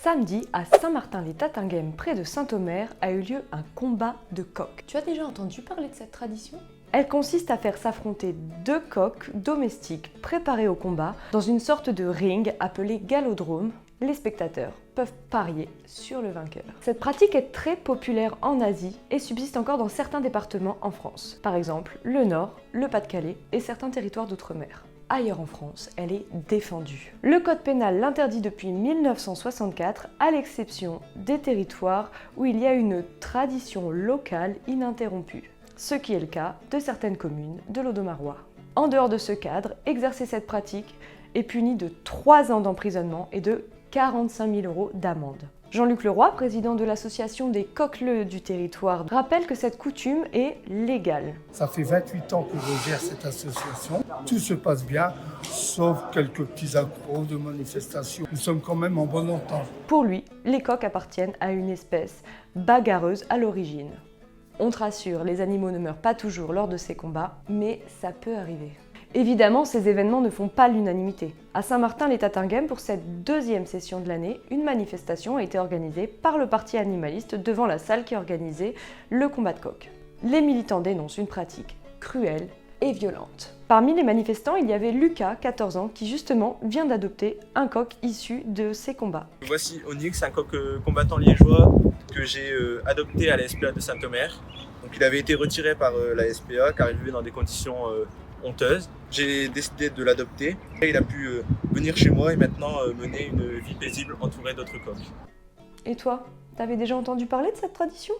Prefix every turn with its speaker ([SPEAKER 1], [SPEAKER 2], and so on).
[SPEAKER 1] Samedi, à Saint-Martin-les-Tatinguèmes, près de Saint-Omer, a eu lieu un combat de coqs.
[SPEAKER 2] Tu as déjà entendu parler de cette tradition ?
[SPEAKER 1] Elle consiste à faire s'affronter deux coqs domestiques préparés au combat dans une sorte de ring appelé galodrome. Les spectateurs peuvent parier sur le vainqueur. Cette pratique est très populaire en Asie et subsiste encore dans certains départements en France. Par exemple, le Nord, le Pas-de-Calais et certains territoires d'outre-mer. Ailleurs en France, elle est défendue. Le code pénal l'interdit depuis 1964, à l'exception des territoires où il y a une tradition locale ininterrompue, ce qui est le cas de certaines communes de l'Audomarois. En dehors de ce cadre, exercer cette pratique est puni de 3 ans d'emprisonnement et de 45 000 € d'amende. Jean-Luc Leroy, président de l'association des coqleux du territoire, rappelle que cette coutume est légale.
[SPEAKER 3] Ça fait 28 ans que je gère cette association. Tout se passe bien, sauf quelques petits accros de manifestations. Nous sommes quand même en bon entente.
[SPEAKER 1] Pour lui, les coqs appartiennent à une espèce bagarreuse à l'origine. On te rassure, les animaux ne meurent pas toujours lors de ces combats, mais ça peut arriver. Évidemment, ces événements ne font pas l'unanimité. À Saint-Martin-les-Tatinguèmes, pour cette deuxième session de l'année, une manifestation a été organisée par le parti animaliste devant la salle qui organisait le combat de coqs. Les militants dénoncent une pratique cruelle et violente. Parmi les manifestants, il y avait Lucas, 14 ans, qui justement vient d'adopter un coq issu de ces combats.
[SPEAKER 4] Voici Onyx, un coq combattant liégeois que j'ai adopté à la SPA de Saint-Omer. Donc, il avait été retiré par la SPA car il vivait dans des conditions honteuse. J'ai décidé de l'adopter. Il a pu venir chez moi et maintenant mener une vie paisible entourée d'autres coqs.
[SPEAKER 1] Et toi, t'avais déjà entendu parler de cette tradition ?